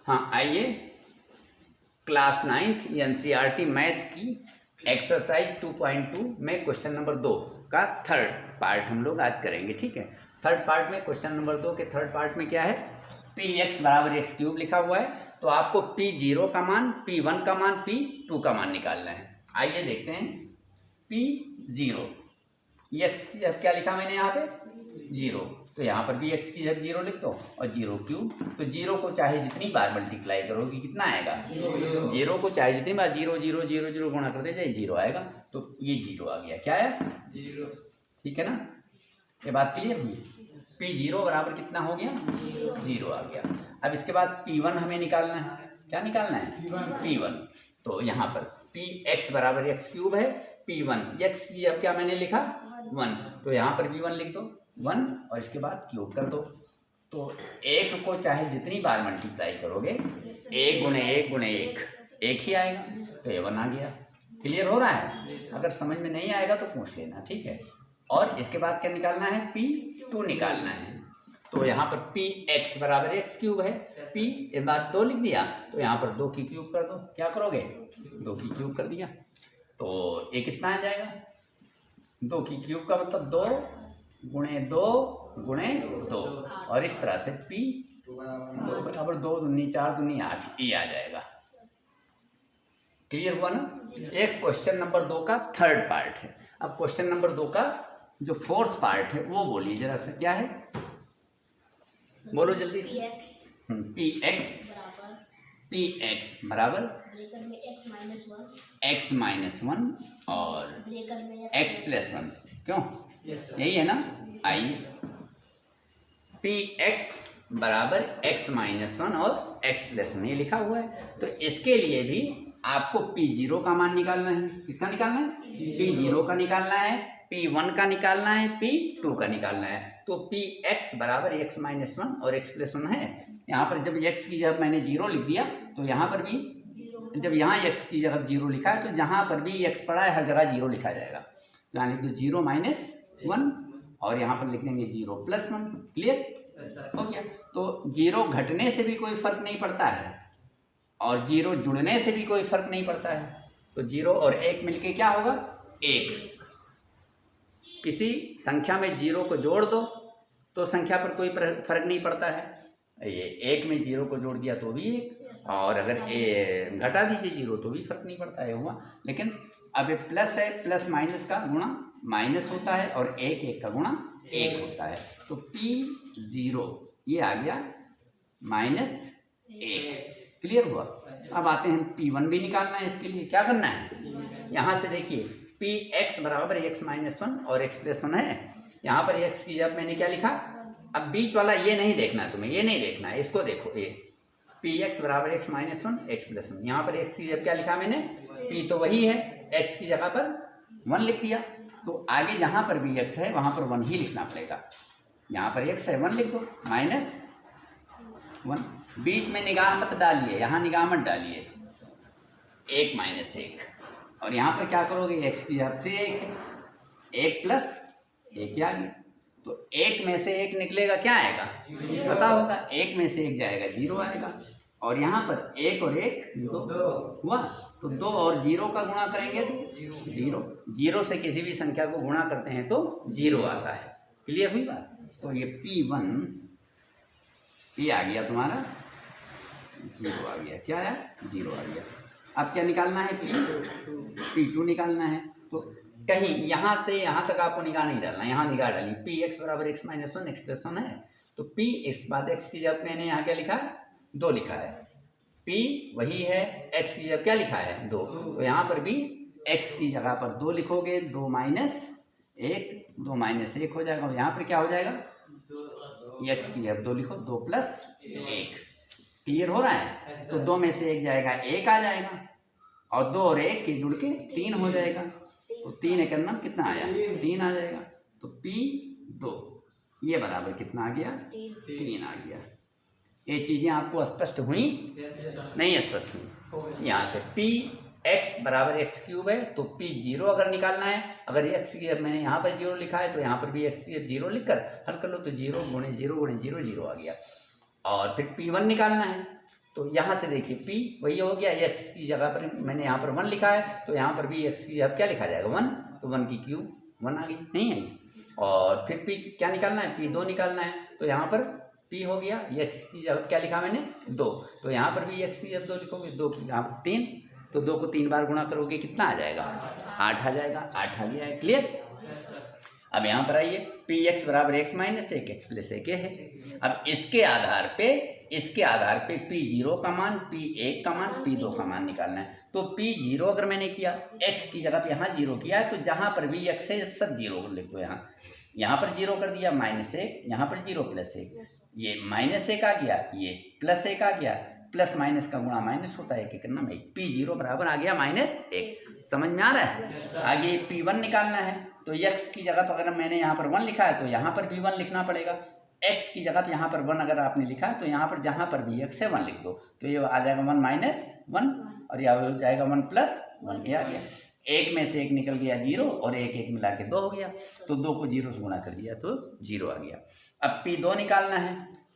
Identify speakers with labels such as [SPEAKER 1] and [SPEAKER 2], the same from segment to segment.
[SPEAKER 1] हाँ आइए, class 9th NCERT math की एक्सरसाइज 2.2 में क्वेश्चन नंबर 2 का थर्ड पार्ट हम लोग आज करेंगे। ठीक है, थर्ड पार्ट में क्वेश्चन नंबर 2 के थर्ड पार्ट में क्या है, px बराबर एक्स क्यूब लिखा हुआ है, तो आपको p0 का मान, p1 का मान, p2 का मान निकालना है। आइए देखते हैं, p0 x की अब क्या लिखा मैंने यहाँ पे 0, तो यहाँ पर भी x की जब 0 लिख दो और 0 क्यूब, तो 0 को चाहे जितनी बार मल्टीप्लाई करोगे कितना आएगा 0 को चाहे जितनी बार 0 0 0 0 गुणा करते जाए 0 आएगा, तो ये 0 आ गया। क्या है 0, ठीक है ना, ये बात क्लियर हुई। p0 बराबर कितना हो गया 0 आ गया। अब इसके बाद p1 हमें निकालना है, क्या निकालना है p1, तो यहाँ पर px बराबर एक्स क्यूब है, p1 x की अब क्या मैंने लिखा 1, तो यहाँ पर भी 1 लिख दो 1 और इसके बाद क्यूब कर दो, तो एक को चाहे जितनी बार मल्टीप्लाई करोगे 1 गुणे 1 गुणे 1 एक ही आएगा, तो ये 1 आ गया। क्लियर हो रहा है, अगर समझ में नहीं आएगा तो पूछ लेना, ठीक है। और इसके बाद क्या निकालना है p2 निकालना है, तो यहाँ पर px बराबर एक्स क्यूब है, p एक बार 2 लिख दिया, तो यहाँ पर 2 की क्यूब कर दो, क्या करोगे 2 की क्यूब कर दिया, तो ये कितना आ जाएगा 2 की क्यूब का मतलब 2 गुणे 2 गुणे 2, और इस तरह से p 2 बराबर 2 दूनी 4 दूनी 8 ये आ जाएगा। क्लियर हुआ ना। एक क्वेश्चन नंबर 2 का थर्ड पार्ट है। अब क्वेश्चन नंबर 2 का जो फोर्थ पार्ट है वो बोलिए जरा सा, क्या है बोलो जल्दी से। px बराबर x माइनस 1 और x प्लस 1, क्यों यही है ना। आइए, px बराबर x माइनस 1 और x प्लस 1 ये लिखा हुआ है, तो इसके लिए भी आपको p0 का मान निकालना है। किसका निकालना है p0 का निकालना है, p1 का निकालना है, p2 का निकालना है। तो px बराबर x माइनस 1 और x प्लस 1 है। यहाँ पर जब x की जब मैंने 0 लिख दिया, तो यहाँ पर भी जब यहाँ x की जगह 0 लिखा है, तो जहाँ पर भी x पड़ा है हर जगह 0 लिखा जाएगा। यहाँ लिख दो 0 माइनस 1 और यहाँ पर लिख देंगे 0 प्लस 1। क्लियर हो गया। तो 0 घटने से भी कोई फर्क नहीं पड़ता है और 0 जुड़ने से भी कोई फर्क नहीं पड़ता है, तो 0 और 1 मिलके क्या होगा 1। किसी संख्या में 0 को जोड़ दो तो संख्या पर कोई फर्क नहीं पड़ता है, ये 1 में 0 को जोड़ दिया तो भी 1, और अगर घटा दीजिए 0 तो भी फर्क नहीं पड़ता है, हुआ। लेकिन अब ये प्लस है, प्लस माइनस का गुणा माइनस होता है और 1 1 का गुणा 1 होता है, तो p0 ये आ गया -1। क्लियर हुआ। अब आते हैं p1 भी निकालना है। इसके लिए क्या करना है, यहाँ से देखिए px बराबर x माइनस 1 और x प्लस 1 है। यहाँ पर x की जब मैंने क्या लिखा, अब बीच वाला ये नहीं देखना है तुम्हें, ये नहीं देखना है, इसको देखो, ये px बराबर x माइनस 1 x प्लस 1। यहाँ पर x की जब क्या लिखा मैंने, p तो वही है, x की जगह पर 1 लिख दिया, तो आगे जहाँ पर भी x है वहाँ पर 1 ही लिखना पड़ेगा। यहाँ पर x है 1 लिख दो -1, बीच में निगाह मत डालिए, यहाँ निगाह मत डालिए, 1 माइनस 1, और यहाँ पर क्या करोगे x की जगह फिर 1 है, 1 प्लस 1 आ गया, तो 1 में से 1 निकलेगा क्या आएगा पता होगा, 1 में से 1 जाएगा 0 आएगा, और यहाँ पर 1 और 1 2 हुआ, तो 2 और 0 का गुणा करेंगे तो 0, 0 से किसी भी संख्या को गुणा करते हैं तो 0 आता है। क्लियर हुई बात। तो ये p1 ये आ गया तुम्हारा 0 आ गया, क्या है 0 आ गया। अब क्या निकालना है p2 निकालना है, तो कहीं यहाँ से यहाँ तक आपको निगाह नहीं डालना, यहाँ निगाह डाली px बराबर x माइनस 1 x प्लस 1 है, तो p इस बाद x की जब मैंने यहाँ क्या लिखा है 2 लिखा है, p वही है, x की जब क्या लिखा है 2, तो यहाँ पर भी x की जगह पर 2 लिखोगे, 2 माइनस 1 2 माइनस 1 हो जाएगा, और यहाँ पर क्या हो जाएगा x की जब 2 लिखो 2 प्लस 1। क्लियर हो रहा है। तो 2 में से 1 जाएगा 1 आ जाएगा, और 2 और 1 के जुड़ के 3 हो जाएगा, तो 3 एक नंबर कितना आया 3 आ जाएगा, तो p2 ये बराबर कितना आ गया 3 आ गया। ये चीज़ें आपको स्पष्ट हुई नहीं स्पष्ट हुई। यहाँ से px बराबर एक्स क्यूब है, तो p0 अगर निकालना है, अगर x की अब मैंने यहाँ पर 0 लिखा है तो यहाँ पर भी x की 0 लिख कर हल कर लो, तो 0 गुणे 0 गुणे 0 0 आ गया। और फिर p1 निकालना है, तो यहाँ से देखिए p वही हो गया, x की जगह पर मैंने यहाँ पर 1 लिखा है, तो यहाँ पर भी x की जगह क्या लिखा जाएगा 1, तो 1 की क्यू 1 आ गई, नहीं आई। और फिर p क्या निकालना है, p 2 निकालना है, तो यहाँ पर p हो गया, x की जगह क्या लिखा मैंने 2, तो यहाँ पर भी x की जगह 2 लिखोगे, 2 की यहाँ 3, तो 2 को 3 बार गुणा करोगे कितना आ जाएगा 8 आ जाएगा, 8 आ गया है, क्लियर। अब यहाँ पर आइए पी एक्स बराबर एक्स माइनस एक एक्स प्लस एक है। अब इसके आधार पे पी जीरो का मान, पी एक का मान, पी दो का मान निकालना है। तो पी जीरो अगर मैंने किया, एक्स की जगह पे यहाँ जीरो किया है, तो जहाँ पर भी एक्स है सब जीरो लिख दो। यहाँ पर जीरो कर दिया माइनस एक, यहाँ पर जीरो प्लस एक, ये माइनस एक आ गया, ये प्लस एक आ गया, प्लस माइनस का गुणा माइनस होता है, एक करना भाई, पी जीरो बराबर आ गया माइनस एक। समझ में आ रहा है। आगे पी वन निकालना है, तो x की जगह पर अगर मैंने यहाँ पर 1 लिखा है तो यहाँ पर भी 1 लिखना पड़ेगा। x की जगह पर यहाँ पर 1 अगर आपने लिखा है तो यहाँ पर जहाँ पर भी x है 1 लिख दो, तो ये आ जाएगा 1 माइनस 1 और यह हो जाएगा 1 प्लस 1, ये आ गया। एक में से एक निकल गया 0 और एक एक मिला के 2 हो गया, तो 2 को 0 से गुणा कर दिया तो 0 आ गया। अब p2 निकालना है,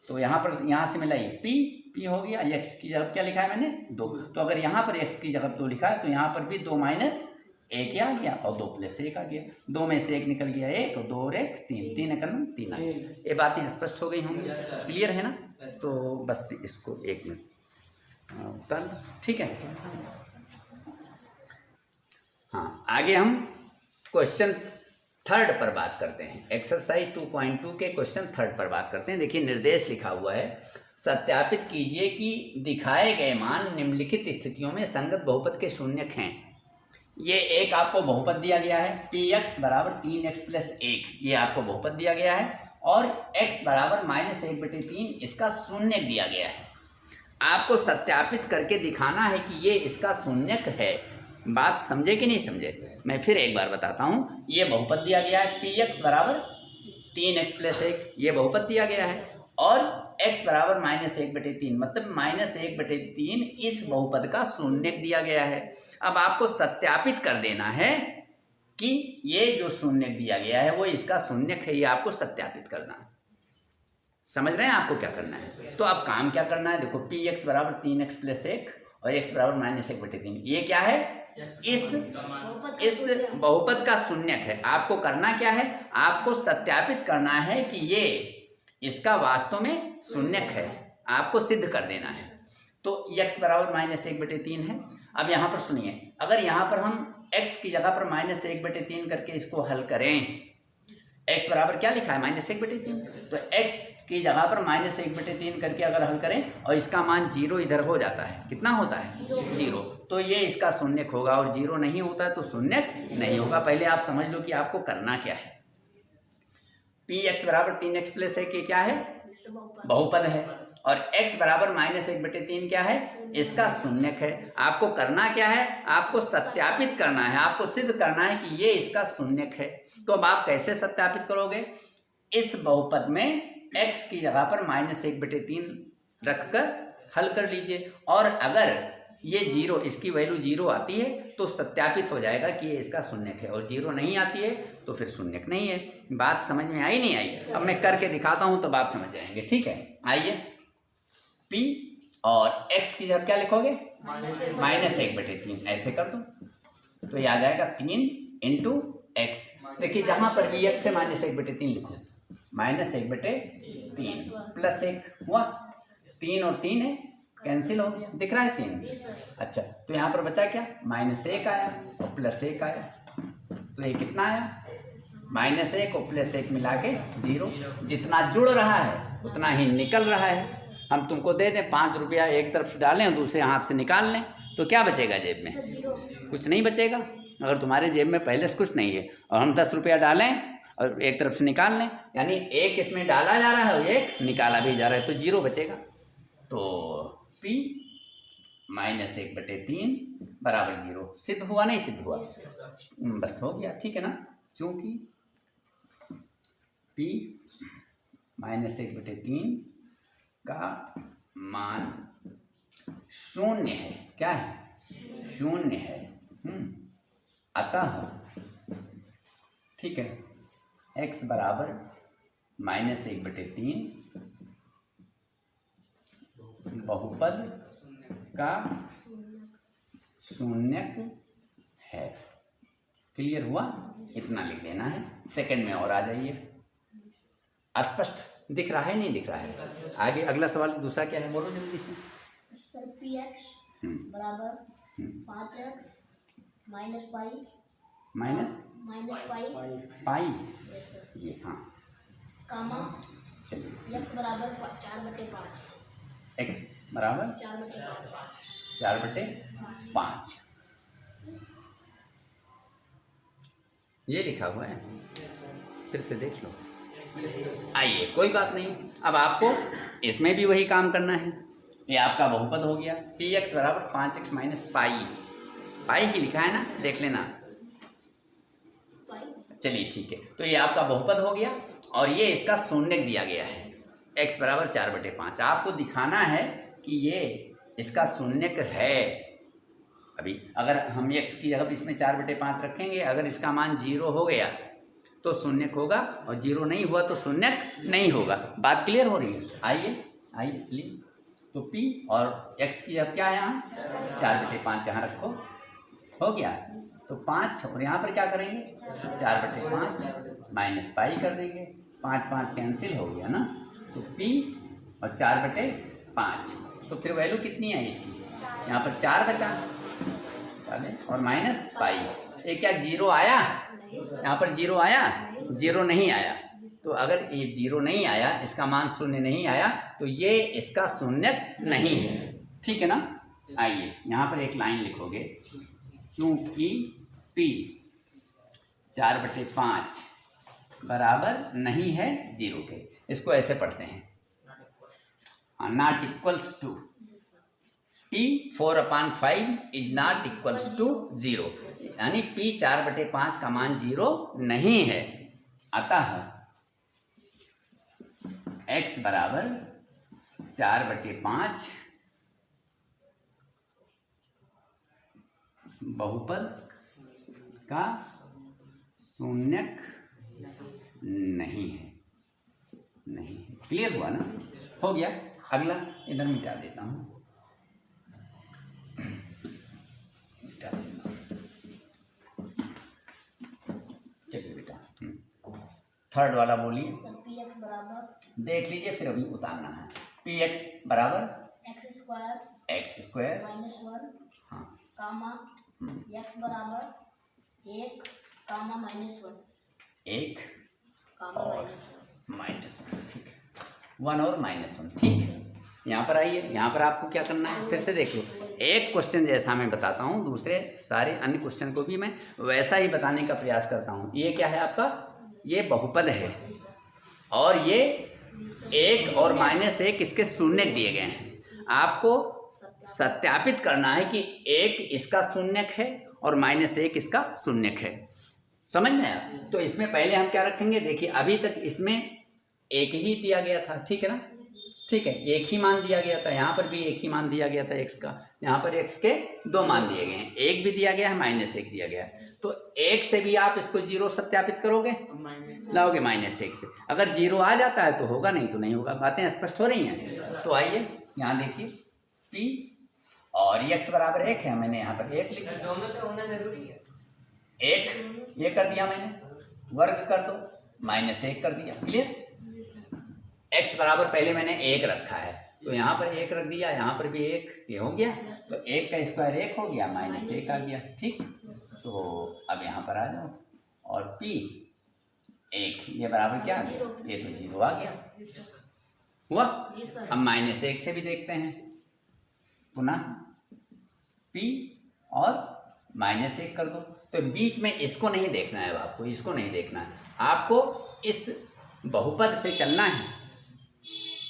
[SPEAKER 1] तो यहाँ से मिला ये p हो गया, x की जगह क्या लिखा है मैंने 2, तो अगर यहाँ पर x की जगह 2 लिखा है तो यहाँ पर भी 2 माइनस एक आ गया और 2 प्लस एक आ गया, 2 में से एक निकल गया एक और 2 और एक 3, 3 करना 3 आ गया। ये बातें स्पष्ट हो गई होंगी, क्लियर है ना। तो बस इसको 1 मिनट कर, ठीक है। हाँ, आगे हम क्वेश्चन 3 पर बात करते हैं। एक्सरसाइज 2.2 के क्वेश्चन 3 पर बात करते हैं। देखिए निर्देश लिखा हुआ है, सत्यापित कीजिए कि दिखाए गए मान निम्नलिखित स्थितियों में संगत बहुपद के शून्यक हैं। ये एक आपको बहुपद दिया गया है, पी एक्स बराबर 3x प्लस 1, ये आपको बहुपद दिया गया है, और x बराबर -1/3 इसका शून्यक दिया गया है। आपको सत्यापित करके दिखाना है कि ये इसका शून्यक है। बात समझे कि नहीं समझे, मैं फिर एक बार बताता हूँ। ये बहुपद दिया गया है, पी एक्स बराबर 3x प्लस 1, ये बहुपद दिया गया है, और x बराबर -1/3 मतलब -1/3 इस बहुपद का शून्यक दिया गया है। अब आपको सत्यापित कर देना है कि ये जो शून्यक दिया गया है वो इसका शून्यक है, ये आपको सत्यापित करना है। समझ रहे हैं आपको क्या करना है। तो अब काम क्या करना है, देखो पी एक्स बराबर 3x प्लस 1 और x बराबर -1/3, ये क्या है, इस बहुपद का शून्यक है। आपको करना क्या है, आपको सत्यापित करना है कि ये इसका वास्तव में शून्यक है, आपको सिद्ध कर देना है। तो x बराबर -1/3 है। अब यहाँ पर सुनिए, अगर यहाँ पर हम x की जगह पर -1/3 करके इसको हल करें, x बराबर क्या लिखा है -1/3, तो x की जगह पर -1/3 करके अगर हल करें और इसका मान 0 इधर हो जाता है, कितना होता है 0, तो ये इसका शून्यक होगा, और 0 नहीं होता है तो शून्यक नहीं होगा। पहले आप समझ लो कि आपको करना क्या है। पी एक्स बराबर 3x प्लस 1 ये क्या है, बहुपद है, और x बराबर -1/3 क्या है, इसका शून्यक है। आपको करना क्या है, आपको सत्यापित करना है, आपको सिद्ध करना है कि ये इसका शून्यक है। तो अब आप कैसे सत्यापित करोगे, इस बहुपद में x की जगह पर -1/3 रखकर हल कर लीजिए, और अगर ये 0, इसकी वैल्यू 0 आती है तो सत्यापित हो जाएगा कि ये इसका शून्यक है, और 0 नहीं आती है तो फिर शून्यक नहीं है। बात समझ में आई नहीं आई, अब मैं करके दिखाता हूं तब आप समझ जाएंगे, ठीक है। आइए, p और x की जगह क्या लिखोगे -1/3, ऐसे कर दो तो ये आ जाएगा 3 × x। देखिए जहां पर भी x है -1/3 लिखो, -1/3 प्लस 1 हुआ, 3 और 3 है, कैंसिल हो गया, दिख रहा है 3। अच्छा, तो यहाँ पर बचा क्या, -1 आया और +1 आया, तो ये कितना आया, -1 और +1 मिला के 0। जितना जुड़ रहा है उतना ही निकल रहा है। हम तुमको दे दें 5 रुपया, एक तरफ डालें और दूसरे हाथ से निकाल लें, तो क्या बचेगा जेब में, कुछ नहीं बचेगा। अगर तुम्हारे जेब में पहले से कुछ नहीं है और हम 10 रुपया डालें और एक तरफ से निकाल लें, यानी एक इसमें डाला जा रहा है और एक निकाला भी जा रहा है, तो 0 बचेगा। तो p -1/3 बराबर 0, सिद्ध हुआ नहीं सिद्ध हुआ, बस हो गया, ठीक है ना। क्योंकि p -1/3 का मान शून्य है, क्या है, शून्य है, अतः ठीक है, x बराबर -1/3 बहुपद का शून्यक है। क्लियर हुआ? इतना लिख देना है। सेकंड में और आ जाइए। स्पष्ट दिख रहा है नहीं दिख रहा है? आगे अगला सवाल दूसरा क्या है, बोलो जल्दी से।
[SPEAKER 2] सर पी एक्स बराबर 5x माइनस पाई
[SPEAKER 1] पाई
[SPEAKER 2] यस सर
[SPEAKER 1] ये हाँ
[SPEAKER 2] कामा
[SPEAKER 1] चलिए
[SPEAKER 2] x बराबर 4/5
[SPEAKER 1] x बराबर 4/5 ये लिखा हुआ है, फिर से देख लो। आइए कोई बात नहीं, अब आपको इसमें भी वही काम करना है। ये आपका बहुपद हो गया, पी एक्स बराबर 5x माइनस पाई ही लिखा है ना, देख लेना। चलिए ठीक है, तो ये आपका बहुपद हो गया और ये इसका शून्यक दिया गया है x बराबर 4/5। आपको दिखाना है कि ये इसका शून्यक है। अभी अगर हम x की जगह इसमें 4/5 रखेंगे, अगर इसका मान 0 हो गया तो शून्यक होगा और 0 नहीं हुआ तो शून्यक नहीं होगा। बात क्लियर हो रही है? आइए चलिए, तो p और x की अब क्या है, यहाँ 4/5 यहाँ रखो, हो गया। तो 5 और यहाँ पर क्या करेंगे, 4/5 माइनस पाई कर देंगे, 5 कैंसिल हो गया ना, तो p और 4/5, तो फिर वैल्यू कितनी है इसकी, यहाँ पर 4 बचा और माइनस पाई। ये क्या 0 आया? यहाँ पर 0 आया? 0 नहीं आया। तो अगर ये 0 नहीं आया, इसका मान 0 नहीं आया, तो ये इसका शून्यक नहीं है। ठीक है ना? आइए यहाँ पर एक लाइन लिखोगे, चूंकि p 4/5 बराबर नहीं है 0 के। इसको ऐसे पढ़ते हैं, not equals to p 4/5 is not equals to 0, यानी p 4/5 का मान 0 नहीं है। अतः x बराबर 4/5 बहुपद का शून्यक नहीं है। क्लियर हुआ ना? हो गया। अगला इधर मिटा देता हूँ, चलिए बेटा थर्ड वाला बोलिए।
[SPEAKER 2] सर पी एक्स बराबर
[SPEAKER 1] देख लीजिए, फिर अभी उतारना है। पी एक्स बराबर
[SPEAKER 2] एक्स स्क्वायर
[SPEAKER 1] माइनस
[SPEAKER 2] 1
[SPEAKER 1] हाँ
[SPEAKER 2] कामा x बराबर 1 कामा -1
[SPEAKER 1] 1
[SPEAKER 2] कामा
[SPEAKER 1] और -1, ठीक है, 1 और -1, ठीक है। यहाँ पर आइए, यहाँ पर आपको क्या करना है, फिर से देख लो। एक क्वेश्चन जैसा मैं बताता हूँ, दूसरे सारे अन्य क्वेश्चन को भी मैं वैसा ही बताने का प्रयास करता हूँ। ये क्या है आपका, ये बहुपद है और ये 1 और -1 इसके शून्यक दिए गए हैं। आपको सत्यापित करना है कि 1 इसका शून्यक है और -1 इसका शून्यक है। समझ में आया? तो इसमें पहले हम क्या रखेंगे, देखिए अभी तक इसमें 1 ही दिया गया था, ठीक है ना? ठीक है, 1 ही मान दिया गया था, यहाँ पर भी 1 ही मान दिया गया था x का, यहाँ पर x के 2 मान दिए गए हैं, 1 भी दिया गया है, -1 दिया गया है। तो 1 से भी आप इसको 0 सत्यापित करोगे, लाओगे -1 से। अगर 0 आ जाता है तो होगा, नहीं तो नहीं होगा। बातें स्पष्ट हो रही हैं? तो आइए यहाँ देखिए, p और x बराबर 1 है, मैंने यहाँ पर 1 लिख दिया,
[SPEAKER 3] दोनों से होना जरूरी है।
[SPEAKER 1] 1 ये कर दिया मैंने, वर्ग कर दो, -1 कर दिया। क्लियर? x बराबर पहले मैंने 1 रखा है, तो यहाँ पर 1 रख दिया, यहाँ पर भी 1, ये हो गया, तो 1 का स्क्वायर 1 हो गया, -1 आ गया। ठीक, तो अब यहाँ पर आ जाओ और p 1 ये बराबर क्या आ गया, ये तो 0 आ गया। हुआ? अब -1 से भी देखते हैं, पुनः p और -1 कर दो। तो बीच में इसको नहीं देखना है आपको, इसको नहीं देखना है आपको, इस बहुपद से चलना है।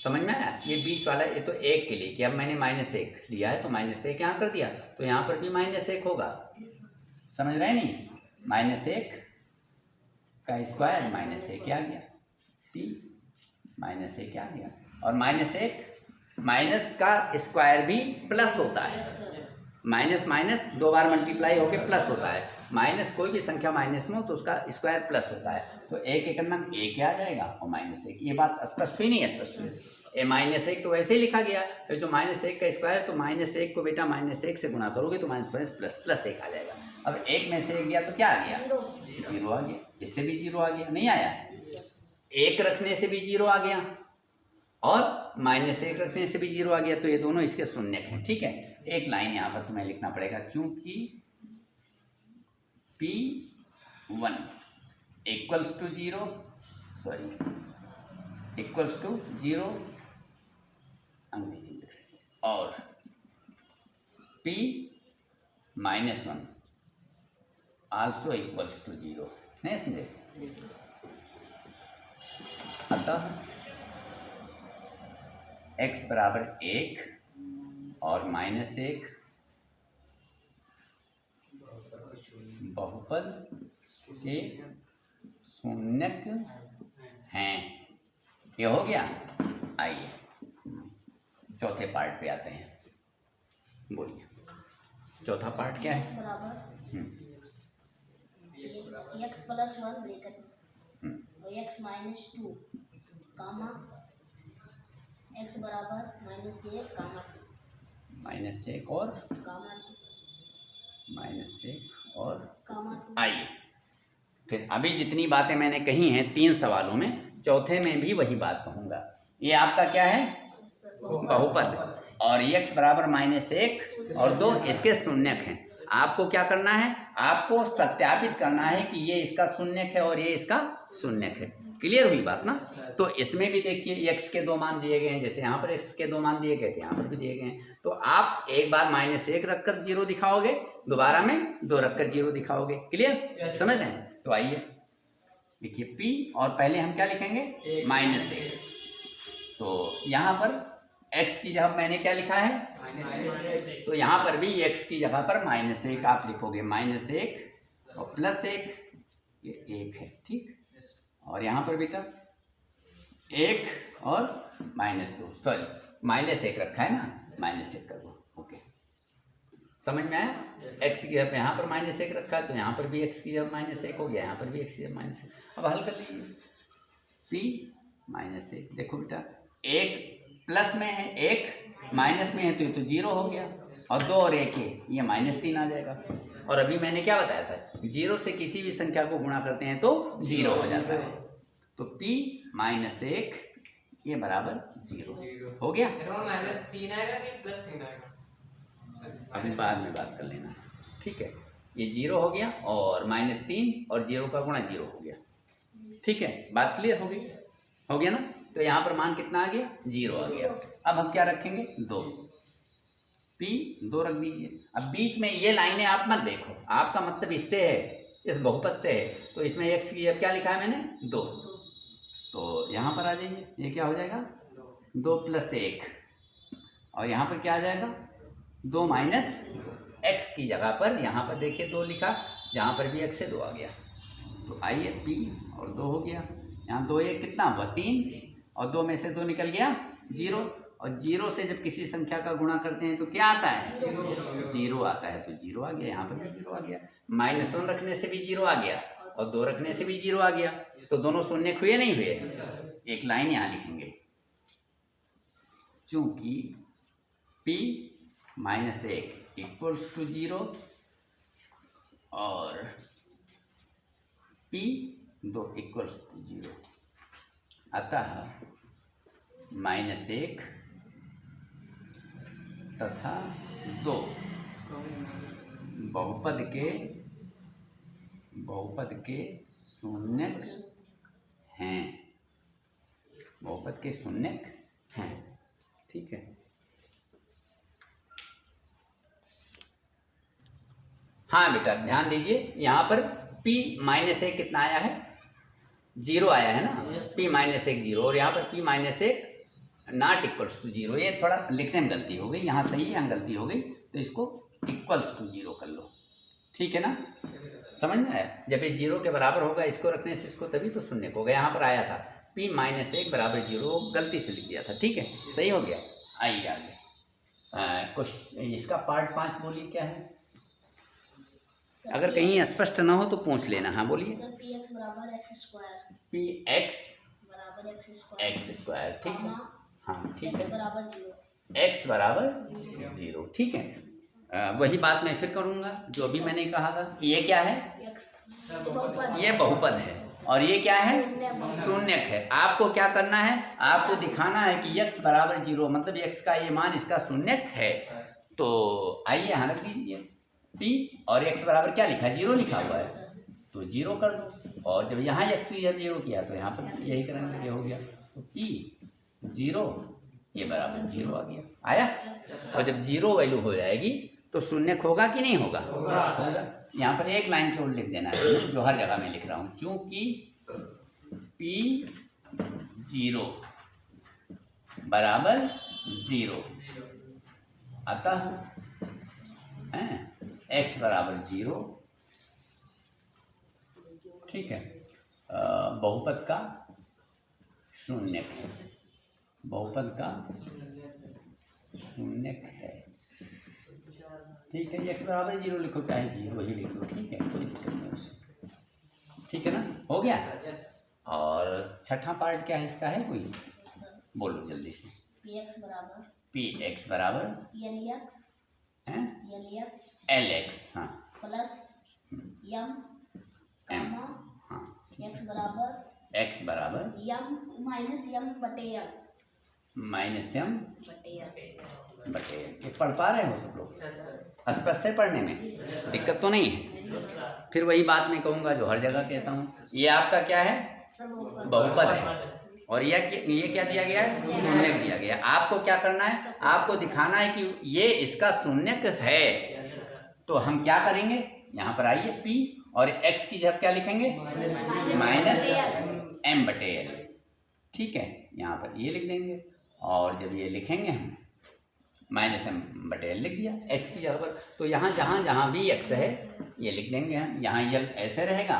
[SPEAKER 1] समझ में आया? ये बीच वाला, ये तो 1 के लिए कि अब मैंने -1 लिया है तो -1 यहाँ कर दिया, तो यहाँ पर भी -1 होगा। समझ रहे नहीं? -1 का स्क्वायर -1 आ गया, -1 आ गया, और -1 माइनस का स्क्वायर भी प्लस होता है, माइनस माइनस 2 बार मल्टीप्लाई होके प्लस होता है। माइनस कोई भी संख्या माइनस में हो तो उसका स्क्वायर प्लस होता है, तो 1 करना 1 आ जाएगा और -1। ये बात स्पष्ट हुई नहीं? स्पष्ट हुई। ए -1 तो वैसे ही लिखा गया, फिर जो -1 का स्क्वायर, तो -1 को बेटा -1 से गुणा करोगे तो ++1 आ जाएगा। अब 1 में से 1 गया तो क्या आ गया? 0 आ गया। इससे भी 0 आ गया, नहीं आया? 1 रखने से भी 0 आ गया और -1 रखने से भी 0 आ गया, तो ये दोनों इसके शून्यक हैं। ठीक है, एक लाइन यहाँ पर तुम्हें लिखना पड़ेगा, चूंकि P1 इक्वल्स टू 0 अंग्रेजी में और P-1 आल्सो इक्वल्स टू 0, नहीं समझे? अतः x बराबर 1 और -1 बहुपद के शून्यक हैं। ये हो गया। आइए चौथे पार्ट पे आते हैं, बोलिए चौथा पार्ट क्या है?
[SPEAKER 2] x बराबर x प्लस 1 ब्रैकेट और x माइनस 2 कामा x बराबर -1 कामा
[SPEAKER 1] -1 और
[SPEAKER 2] कामा
[SPEAKER 1] -1 और
[SPEAKER 2] कामा
[SPEAKER 1] आइए फिर अभी जितनी बातें मैंने कही हैं 3 सवालों में, चौथे में भी वही बात कहूँगा। ये आपका क्या है? बहुपद, और x बराबर -1 और 2 इसके शून्यक हैं। आपको क्या करना है? आपको सत्यापित करना है कि ये इसका शून्यक है और ये इसका शून्यक है। क्लियर हुई बात ना? तो इसमें भी देखिए x के 2 मान दिए गए हैं, जैसे यहाँ पर x के 2 मान दिए गए थे, यहाँ पर भी दिए गए हैं। तो आप एक बार -1 रखकर 0 दिखाओगे, दोबारा में 2 रखकर 0 दिखाओगे। क्लियर? समझ रहे हैं? तो आइए देखिए P और पहले हम क्या लिखेंगे? -1। तो यहाँ पर x की जगह मैंने क्या लिखा है? -1। तो यहाँ पर भी x की जगह पर -1 आप लिखोगे, -1 और +1, ये 1 है। ठीक, और यहाँ पर बेटा 1 और -2, सॉरी -1 रखा है ना, -1 कर दो। ओके, समझ में आया? x की जगह पे यहाँ पर -1 रखा है, तो यहाँ पर भी x की जगह -1 हो गया, यहाँ पर भी x की जगह -1। अब हल कर लीजिए। P -1, देखो बेटा 1 प्लस में है, 1 माइनस में है, तो ये तो 0 हो गया, और 2 और 1 है, ये -3 आ जाएगा। और अभी मैंने क्या बताया था? 0 से किसी भी संख्या को गुणा करते हैं तो 0 हो जाता है। तो P -1 ये बराबर 0 हो गया।
[SPEAKER 3] -3 आएगा कि +3 आएगा?
[SPEAKER 1] अभी बाद में बात कर लेना, ठीक है? ये 0 हो गया और -3 और 0 का गुणा 0 हो गया। ठीक है, बात क्लियर हो गई? हो गया ना? तो यहाँ पर मान कितना आ गया? 0 आ गया। अब हम क्या रखेंगे? 2। P 2 रख दीजिए। अब बीच में ये लाइनें आप मत देखो, आपका मतलब इससे है, इस बहुपद से है, तो इसमें x की अब क्या लिखा है मैंने? 2। तो यहाँ पर आ जाइए, ये क्या हो जाएगा? 2 + 1, और यहाँ पर क्या आ जाएगा? 2 - x की जगह पर यहाँ पर देखिए 2 लिखा, जहाँ पर भी x से 2 आ गया। तो आइए P और 2 हो गया, यहाँ 2 1 कितना हुआ? 3, और 2 में से 2 निकल गया 0, और 0 से जब किसी संख्या का गुणा करते हैं तो क्या आता है? 0 आता है, तो 0 आ गया, यहाँ पर भी 0 आ गया। -1 रखने से भी 0 आ गया और 2 रखने से भी 0 आ गया, तो दोनों शून्य हुए नहीं हुए? एक लाइन यहाँ लिखेंगे, चूंकि P -1 इक्वल्स टू 0 और P 2 इक्वल्स टू 0, अतः -1 तथा 2 बहुपद के शून्यक हैं, बहुपद के शून्यक हैं। ठीक है, हाँ बेटा ध्यान दीजिए, यहाँ पर P -1 कितना आया है? 0 आया है ना? P -1 0, और यहाँ पर P -1 नॉट इक्वल्स टू 0। ये थोड़ा लिखने में गलती हो गई, यहाँ सही है, यहाँ गलती हो गई, तो इसको इक्वल्स टू 0 कर लो। ठीक है ना? समझ में आया? जब ये 0 के बराबर होगा, इसको रखने से इसको, तभी तो शून्य होगा। यहाँ पर आया था P -1 बराबर 0, गलती से लिख दिया था। ठीक है, सही हो गया। आइए आगे कुछ इसका पार्ट 5 बोलिए क्या है? अगर कहीं स्पष्ट ना हो तो पूछ लेना। हाँ बोलिए।
[SPEAKER 2] सर Px बराबर x स्क्वायर,
[SPEAKER 1] Px
[SPEAKER 2] बराबर x
[SPEAKER 1] x स्क्वायर, ठीक है? हाँ ठीक
[SPEAKER 2] एक्स
[SPEAKER 1] है,
[SPEAKER 2] बराबर 0।
[SPEAKER 1] x बराबर 0, ठीक है। वही बात मैं फिर करूँगा जो अभी मैंने कहा था। ये क्या है?
[SPEAKER 2] एक्स बहुपद।
[SPEAKER 1] ये बहुपद है और ये क्या है? शून्यक है। आपको क्या करना है? आपको दिखाना है कि x बराबर 0, मतलब x का ये मान इसका शून्यक है। तो आइए यहाँ रख दीजिए p, और x बराबर क्या लिखा है? 0 लिखा हुआ है, तो 0 कर दो। और जब यहाँ x की जब 0 किया तो यहाँ पर यही करेंगे, ये हो गया। तो p 0 ये बराबर 0 आ गया, आया। और जब 0 वैल्यू हो जाएगी तो शून्यक होगा कि नहीं होगा? होगा। यहाँ पर एक लाइन केवल लिख देना है जो हर जगह मैं लिख रहा हूँ, चूंकि p 0 बराबर 0, अतः x बराबर 0, ठीक है, बहुपद का शून्यक है, बहुपद का शून्यक है, ठीक है। x बराबर 0 लिखो, चाहे 0 ही लिख लो, ठीक है, कोई दिक्कत नहीं उससे, ठीक है ना, हो गया। और छठा पार्ट क्या है इसका? है कोई? बोलो जल्दी से।
[SPEAKER 2] px बराबर
[SPEAKER 1] lx
[SPEAKER 2] हैं
[SPEAKER 1] lx, हाँ,
[SPEAKER 2] प्लस m
[SPEAKER 1] m, हाँ,
[SPEAKER 2] x बराबर
[SPEAKER 1] x बराबर
[SPEAKER 2] m माइनस m बटे l
[SPEAKER 1] माइनस m
[SPEAKER 2] बटे l।
[SPEAKER 1] बटे। ये पढ़ पा रहे हो सब लोग? स्पष्ट है पढ़ने में? दिक्कत तो नहीं है? फिर वही बात मैं कहूँगा जो हर जगह कहता हूँ, ये आपका क्या है? बहुपद है। और ये क्या दिया गया है? शून्यक दिया गया है। आपको क्या करना है? आपको दिखाना है कि ये इसका शून्यक है। तो हम क्या करेंगे? यहाँ पर आइए p, और x की जगह क्या लिखेंगे? माइनस m बटे l, ठीक है, यहाँ पर ये लिख देंगे। और जब ये लिखेंगे हम माइनस m बटे l लिख दिया x की जगह पर, तो यहाँ जहाँ जहाँ भी x है ये लिख देंगे हम। यहाँ l ऐसे रहेगा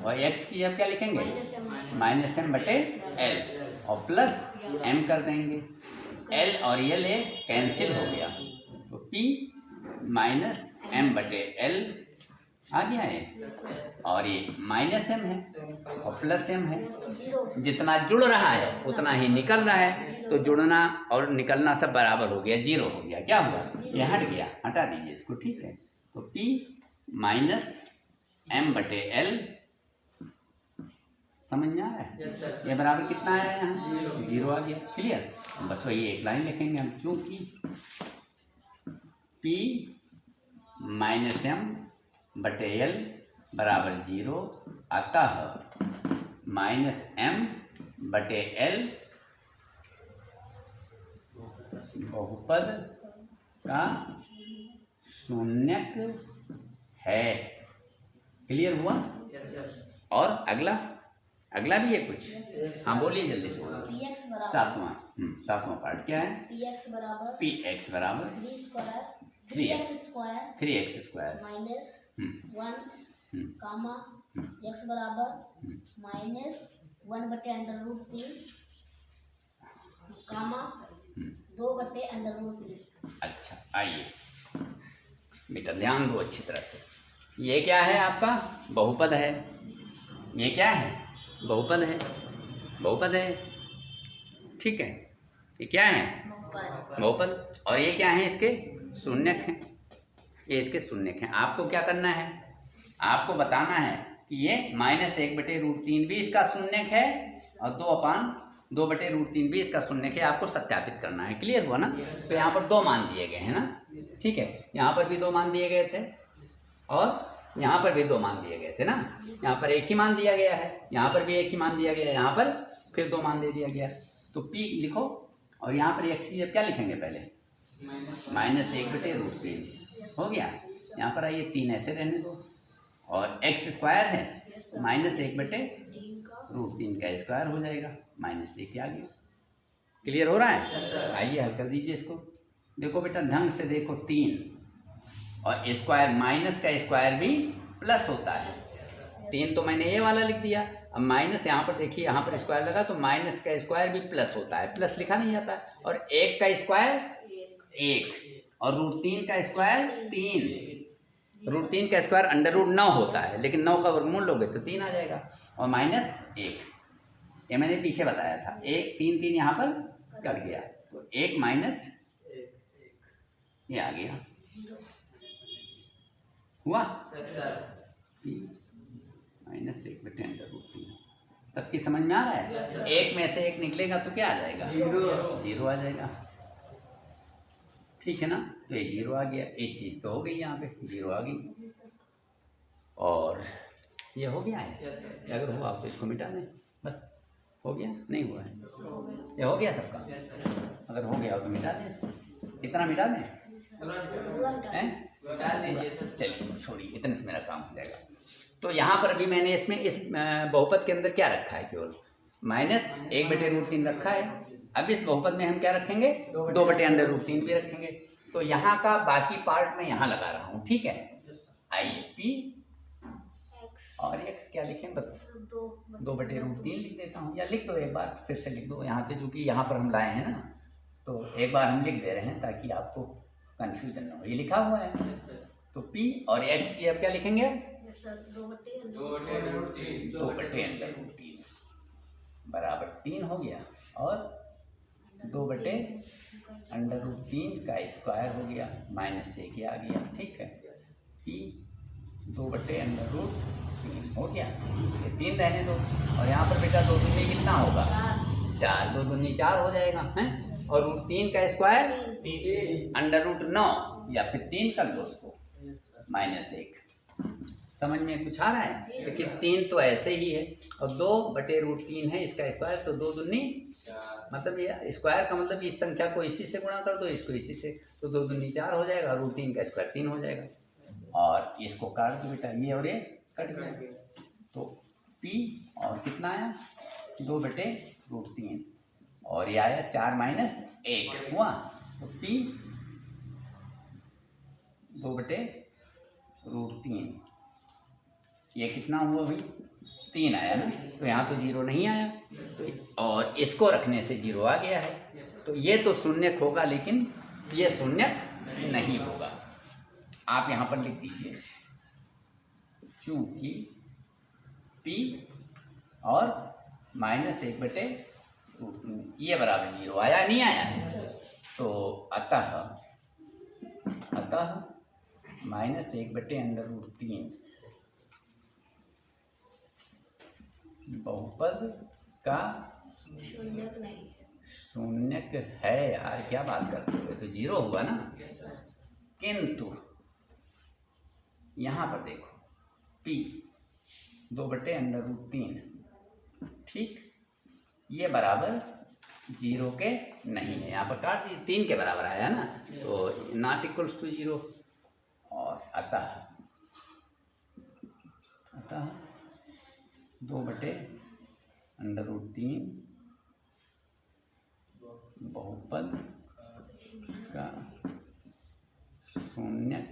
[SPEAKER 1] और x की जगह क्या लिखेंगे? माइनस m बटे l, और प्लस m कर देंगे। l और l कैंसिल हो गया, तो p माइनस m बटे l आ गया है। और ये माइनस m है और प्लस m है। जितना जुड़ रहा है उतना ही निकल रहा है, तो जुड़ना और निकलना सब बराबर हो गया, 0 हो गया। क्या हुआ? ये हट गया, हटा दीजिए इसको, ठीक है। तो p माइनस m बटे l, समझ में आ रहा है? ये बराबर कितना आया? यहाँ 0 आ गया, क्लियर। बस वही एक लाइन लिखेंगे हम, चूंकि p माइनस m बटे l बराबर 0, अतः माइनस m बटे l बहुपद का शून्यक है। क्लियर हुआ? और अगला भी है कुछ? हाँ बोलिए जल्दी से।
[SPEAKER 2] px बराबर
[SPEAKER 1] सातवां पार्ट क्या है?
[SPEAKER 2] px बराबर 3x स्क्वायर माइनस 1 कामा x बराबर माइनस 1 बटे अंडर रूट 3 कामा 2 बटे अंडर रूट 3।
[SPEAKER 1] अच्छा, आइए बेटा ध्यान दो अच्छी तरह से। ये क्या है? आपका बहुपद है। ये क्या है? बहुपद है, बहुपद है, ठीक है। ये क्या है? बहुपद। और ये क्या है? इसके शून्यक हैं, ये इसके शून्यक हैं। आपको क्या करना है? आपको बताना है कि ये माइनस 1 बटे रूट 3 भी इसका शून्यक है और 2 बटे रूट 3 भी इसका शून्यक है। आपको सत्यापित करना है। क्लियर हुआ ना? तो यहाँ पर 2 मान दिए गए हैं ना, ठीक है। यहाँ पर भी 2 मान दिए गए थे और यहाँ पर भी 2 मान दिए गए थे ना। यहाँ पर एक ही मान दिया गया है, यहाँ पर भी एक ही मान दिया गया है, यहाँ पर फिर 2 मान दे दिया गया। तो p लिखो और यहाँ पर x की जब क्या लिखेंगे? पहले माइनस 1 बटे रूट 3 हो गया। यहाँ पर आइए 3 ऐसे रहने दो, और x स्क्वायर है माइनस 1 बटे रूट 3 का स्क्वायर हो जाएगा, माइनस 1 आ गया। क्लियर हो रहा है? आइए हल कर दीजिए इसको। देखो बेटा ढंग से देखो, 3 और स्क्वायर, माइनस का स्क्वायर भी प्लस होता है। 3 तो मैंने ये वाला लिख दिया, अब माइनस यहाँ पर देखिए, यहाँ पर स्क्वायर लगा तो माइनस का स्क्वायर भी प्लस होता है, प्लस लिखा नहीं जाता। और 1 का स्क्वायर 1 और रूट 3 का स्क्वायर 3। रूट 3 का स्क्वायर अंडर रूट 9 होता है, लेकिन 9 का वर्गमूल लोगे तो 3 आ जाएगा। और माइनस 1 ये मैंने पीछे बताया था, 1 3 3 यहाँ पर कट गया, तो 1 माइनस ये आ गया,
[SPEAKER 2] 0
[SPEAKER 1] हुआ
[SPEAKER 3] यस सर।
[SPEAKER 1] p minus 1/√3। सबकी समझ में आ रहा है? एक में से एक निकलेगा तो क्या आ जाएगा? 0 आ जाएगा, ठीक है ना। तो ये 0 आ गया, एक चीज़ तो हो गई यहाँ पे, 0 आ गई।
[SPEAKER 2] जी सर
[SPEAKER 1] और ये हो गया है,
[SPEAKER 3] यस सर।
[SPEAKER 1] अगर हुआ तो इसको मिटा दें, बस हो गया। नहीं हुआ है,
[SPEAKER 2] हो गया
[SPEAKER 1] ये हो गया सबका।
[SPEAKER 3] Yes sir.
[SPEAKER 1] अगर हो गया तो मिटा दें इसको, इतना मिटा दें,
[SPEAKER 2] पूरा मिटा
[SPEAKER 1] हैं?
[SPEAKER 3] डाल दीजिए सर।
[SPEAKER 1] चलिए छोड़िए, इतने से मेरा काम हो जाएगा। तो यहाँ पर भी मैंने इसमें इस बहुपद के अंदर क्या रखा है? केवल माइनस 1/√3 रखा है। अब इस बहुपद में हम क्या रखेंगे? 2/√3 भी रखेंगे। तो यहाँ का बाकी पार्ट मैं यहाँ लगा रहा हूँ, ठीक है। आइए p
[SPEAKER 2] x
[SPEAKER 1] और x क्या लिखें? बस 2/√3 लिख देता हूँ, या लिख दो एक बार, फिर से लिख दो यहाँ से, चूँकि यहाँ पर हम लाए हैं ना, तो एक बार हम लिख दे रहे हैं ताकि आपको कंफ्यूजन ना हो। ये लिखा हुआ है,
[SPEAKER 3] यस सर।
[SPEAKER 1] तो p और x की अब क्या लिखेंगे?
[SPEAKER 2] सर 2/√3
[SPEAKER 1] 2/√3 बराबर 3 हो गया, और 2/√3 का स्क्वायर हो गया, -1 आ गया, ठीक है। p 2/√3 हो गया, ये 3 रहने दो, और यहाँ पर बेटा 2 दूनी कितना होगा? 4, 2 दूनी 4 हो जाएगा, हैं। और √3 का स्क्वायर √9, या फिर 3 कर लो उसको, -1। समझ में कुछ आ रहा है? क्योंकि 3 तो ऐसे ही है, और 2/√3 है इसका स्क्वायर, तो 2 दूनी, मतलब ये स्क्वायर का मतलब इस संख्या को इसी से गुणा कर दो, इसको इसी से, तो 2 दूनी 4 हो जाएगा, √3 का स्क्वायर 3 हो जाएगा। और इसको काट दो बेटा, ये और ये कट गया, तो p और कितना आया? 2/√3, और ये आया 4 - 1 हुआ, तो p 2/√3, ये कितना हुआ भाई? 3 आया ना, तो यहाँ तो 0 नहीं आया, और इसको रखने से 0 आ गया है। तो ये तो शून्यक होगा, लेकिन ये शून्यक नहीं होगा। आप यहाँ पर लिख दीजिए, चूँकि p और -1/√3 ये बराबर 0 आया, नहीं आया है, तो अतः -1/√3 बहुपद का
[SPEAKER 2] शून्यक नहीं
[SPEAKER 1] शून्यक है। यार क्या बात करते हो, तो 0 हुआ ना। किंतु यहाँ पर देखो, p 2/√3, ठीक, ये बराबर 0 के नहीं है, यहाँ पर काट दीजिए, 3 के बराबर आया ना, तो नॉट इक्वल्स टू 0। और अतः 2/√3 बहुपद का शून्यक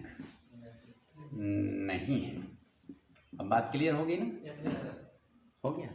[SPEAKER 1] नहीं है। अब बात क्लियर होगी ना?
[SPEAKER 3] Yes sir.
[SPEAKER 1] हो गया।